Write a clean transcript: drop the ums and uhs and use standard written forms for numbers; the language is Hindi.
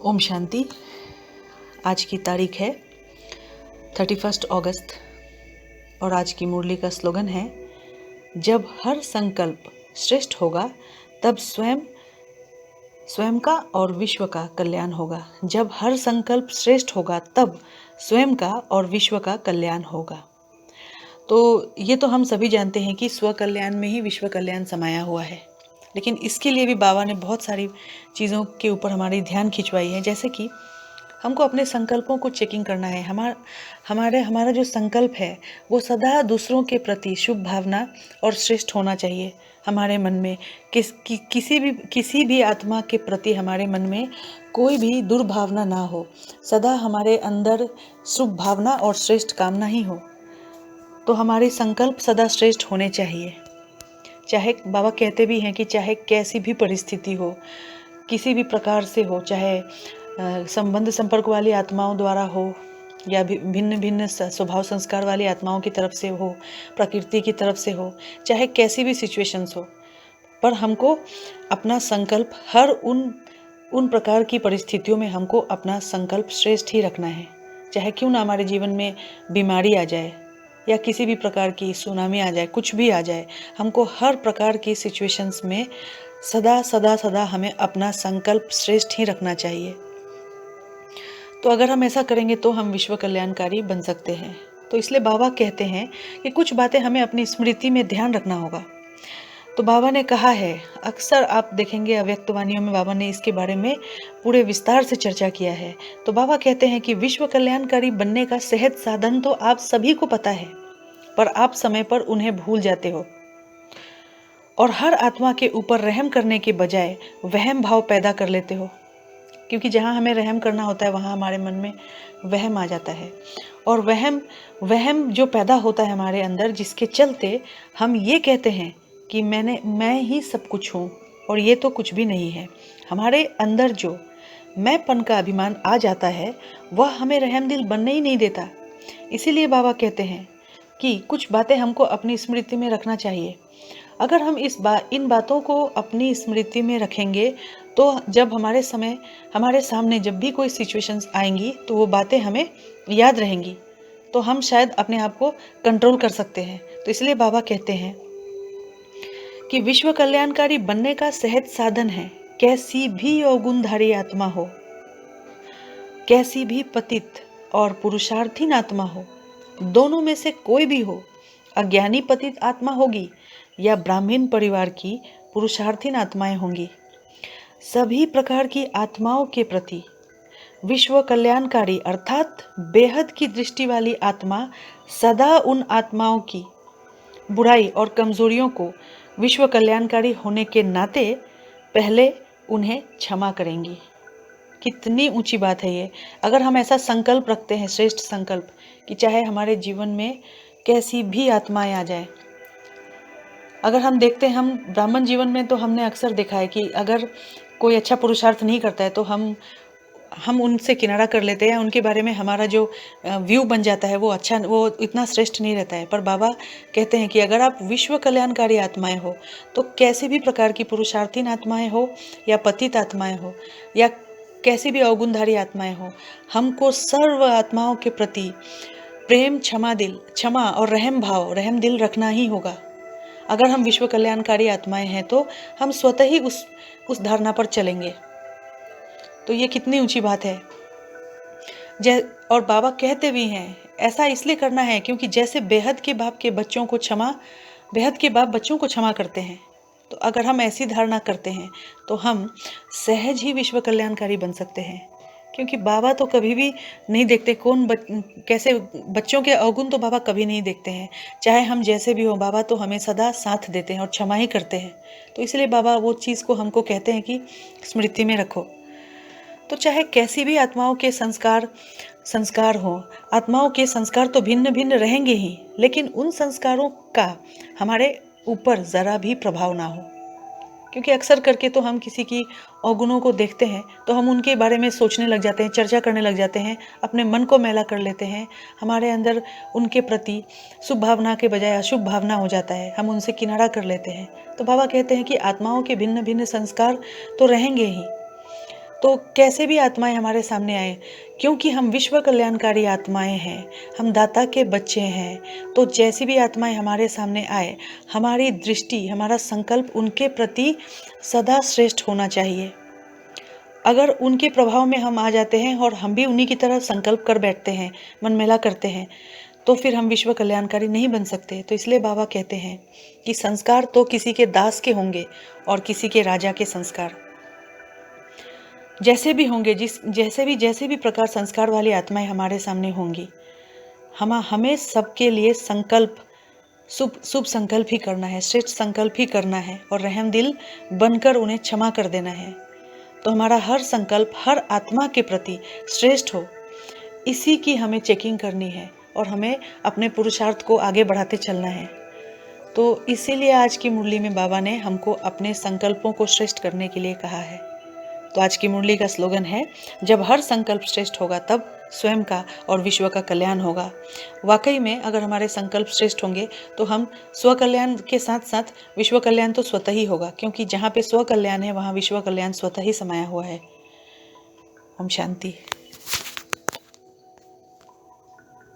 ओम शांति। आज की तारीख है 31 अगस्त और आज की मुरली का स्लोगन है, जब हर संकल्प श्रेष्ठ होगा तब स्वयं का और विश्व का कल्याण होगा। जब हर संकल्प श्रेष्ठ होगा तब स्वयं का और विश्व का कल्याण होगा। तो ये तो हम सभी जानते हैं कि स्व कल्याण में ही विश्व कल्याण समाया हुआ है, लेकिन इसके लिए भी बाबा ने बहुत सारी चीज़ों के ऊपर हमारी ध्यान खिंचवाई है। जैसे कि हमको अपने संकल्पों को चेकिंग करना है। हमारा जो संकल्प है वो सदा दूसरों के प्रति शुभ भावना और श्रेष्ठ होना चाहिए। हमारे मन में किसी भी आत्मा के प्रति हमारे मन में कोई भी दुर्भावना ना हो, सदा हमारे अंदर शुभ भावना और श्रेष्ठ कामना ही हो। तो हमारे संकल्प सदा श्रेष्ठ होने चाहिए। चाहे बाबा कहते भी हैं कि चाहे कैसी भी परिस्थिति हो, किसी भी प्रकार से हो, चाहे संबंध संपर्क वाली आत्माओं द्वारा हो या भिन्न भिन्न स्वभाव संस्कार वाली आत्माओं की तरफ से हो, प्रकृति की तरफ से हो, चाहे कैसी भी सिचुएशंस हो, पर हमको अपना संकल्प हर उन प्रकार की परिस्थितियों में हमको अपना संकल्प श्रेष्ठ ही रखना है। चाहे क्यों ना हमारे जीवन में बीमारी आ जाए या किसी भी प्रकार की सुनामी आ जाए, कुछ भी आ जाए, हमको हर प्रकार की सिचुएशंस में सदा हमें अपना संकल्प श्रेष्ठ ही रखना चाहिए। तो अगर हम ऐसा करेंगे तो हम विश्व कल्याणकारी बन सकते हैं। तो इसलिए बाबा कहते हैं कि कुछ बातें हमें अपनी स्मृति में ध्यान रखना होगा। तो बाबा ने कहा है, अक्सर आप देखेंगे अव्यक्त वाणियों में बाबा ने इसके बारे में पूरे विस्तार से चर्चा किया है। तो बाबा कहते हैं कि विश्व कल्याणकारी बनने का सहज साधन तो आप सभी को पता है, पर आप समय पर उन्हें भूल जाते हो और हर आत्मा के ऊपर रहम करने के बजाय वहम भाव पैदा कर लेते हो। क्योंकि जहाँ हमें रहम करना होता है वहाँ हमारे मन में वहम आ जाता है, और वहम जो पैदा होता है हमारे अंदर, जिसके चलते हम ये कहते हैं कि मैं ही सब कुछ हूँ और ये तो कुछ भी नहीं है। हमारे अंदर जो मैंपन का अभिमान आ जाता है वह हमें रहम दिल बनने ही नहीं देता। इसीलिए बाबा कहते हैं कि कुछ बातें हमको अपनी स्मृति में रखना चाहिए। अगर हम इन बातों को अपनी स्मृति में रखेंगे तो जब हमारे सामने जब भी कोई सिचुएशंस आएंगी तो वो बातें हमें याद रहेंगी, तो हम शायद अपने आप को कंट्रोल कर सकते हैं। तो इसलिए बाबा कहते हैं कि विश्व कल्याणकारी बनने का सहज साधन है, कैसी भी अवगुणधारी आत्मा हो, कैसी भी पतित और पुरुषार्थीन आत्मा हो, दोनों में से कोई भी हो, अज्ञानी पतित आत्मा होगी या ब्राह्मण परिवार की पुरुषार्थीन आत्माएं होंगी, सभी प्रकार की आत्माओं के प्रति विश्व कल्याणकारी अर्थात बेहद की दृष्टि वाली आत्मा सदा उन आत्माओं की बुराई और कमजोरियों को विश्व कल्याणकारी होने के नाते पहले उन्हें क्षमा करेंगी। कितनी ऊंची बात है ये। अगर हम ऐसा संकल्प रखते हैं, श्रेष्ठ संकल्प, कि चाहे हमारे जीवन में कैसी भी आत्माएं आ जाए। अगर हम देखते हैं, हम ब्राह्मण जीवन में तो हमने अक्सर देखा है कि अगर कोई अच्छा पुरुषार्थ नहीं करता है तो हम उनसे किनारा कर लेते हैं। उनके बारे में हमारा जो व्यू बन जाता है वो इतना श्रेष्ठ नहीं रहता है। पर बाबा कहते हैं कि अगर आप विश्व कल्याणकारी आत्माएं हो तो कैसी भी प्रकार की पुरुषार्थीन आत्माएं हो या पतित आत्माएं हो या कैसी भी अवगुणधारी आत्माएं हो, हमको सर्व आत्माओं के प्रति प्रेम, क्षमा और रहम दिल रखना ही होगा। अगर हम विश्व कल्याणकारी आत्माएं हैं तो हम स्वतः ही उस धारणा पर चलेंगे। तो ये कितनी ऊंची बात है। और बाबा कहते भी हैं ऐसा इसलिए करना है क्योंकि जैसे बेहद के बाप बच्चों को क्षमा करते हैं, तो अगर हम ऐसी धारणा करते हैं तो हम सहज ही विश्व कल्याणकारी बन सकते हैं। क्योंकि बाबा तो कभी भी नहीं देखते कैसे बच्चों के अवगुण तो बाबा कभी नहीं देखते हैं। चाहे हम जैसे भी हो, बाबा तो हमें सदा साथ देते हैं और क्षमा ही करते हैं। तो इसलिए बाबा वो चीज़ को हमको कहते हैं कि स्मृति में रखो। तो चाहे कैसी भी आत्माओं के संस्कार हो, आत्माओं के संस्कार तो भिन्न भिन्न रहेंगे ही, लेकिन उन संस्कारों का हमारे ऊपर ज़रा भी प्रभाव ना हो। क्योंकि अक्सर करके तो हम किसी की अवगुणों को देखते हैं तो हम उनके बारे में सोचने लग जाते हैं, चर्चा करने लग जाते हैं, अपने मन को मैला कर लेते हैं। हमारे अंदर उनके प्रति शुभ भावना के बजाय अशुभ भावना हो जाता है, हम उनसे किनारा कर लेते हैं। तो बाबा कहते हैं कि आत्माओं के भिन्न भिन्न संस्कार तो रहेंगे ही, तो कैसे भी आत्माएं हमारे सामने आए, क्योंकि हम विश्व कल्याणकारी आत्माएं हैं, हम दाता के बच्चे हैं, तो जैसी भी आत्माएं हमारे सामने आए, हमारी दृष्टि, हमारा संकल्प उनके प्रति सदा श्रेष्ठ होना चाहिए। अगर उनके प्रभाव में हम आ जाते हैं और हम भी उन्हीं की तरह संकल्प कर बैठते हैं, मन मेला करते हैं, तो फिर हम विश्व कल्याणकारी नहीं बन सकते। तो इसलिए बाबा कहते हैं कि संस्कार तो किसी के दास के होंगे और किसी के राजा के संस्कार जैसे भी होंगे, जैसे भी प्रकार संस्कार वाली आत्माएं हमारे सामने होंगी, हमें सबके लिए संकल्प, शुभ संकल्प ही करना है, श्रेष्ठ संकल्प ही करना है और रहम दिल बनकर उन्हें क्षमा कर देना है। तो हमारा हर संकल्प हर आत्मा के प्रति श्रेष्ठ हो, इसी की हमें चेकिंग करनी है और हमें अपने पुरुषार्थ को आगे बढ़ाते चलना है। तो इसीलिए आज की मुरली में बाबा ने हमको अपने संकल्पों को श्रेष्ठ करने के लिए कहा है। तो आज की मुरली का स्लोगन है, जब हर संकल्प श्रेष्ठ होगा तब स्वयं का और विश्व का कल्याण होगा। वाकई में अगर हमारे संकल्प श्रेष्ठ होंगे तो हम स्व कल्याण के साथ साथ विश्व कल्याण तो स्वतः ही होगा, क्योंकि जहाँ पे स्व कल्याण है वहाँ विश्व कल्याण स्वतः ही समाया हुआ है। ओम शांति।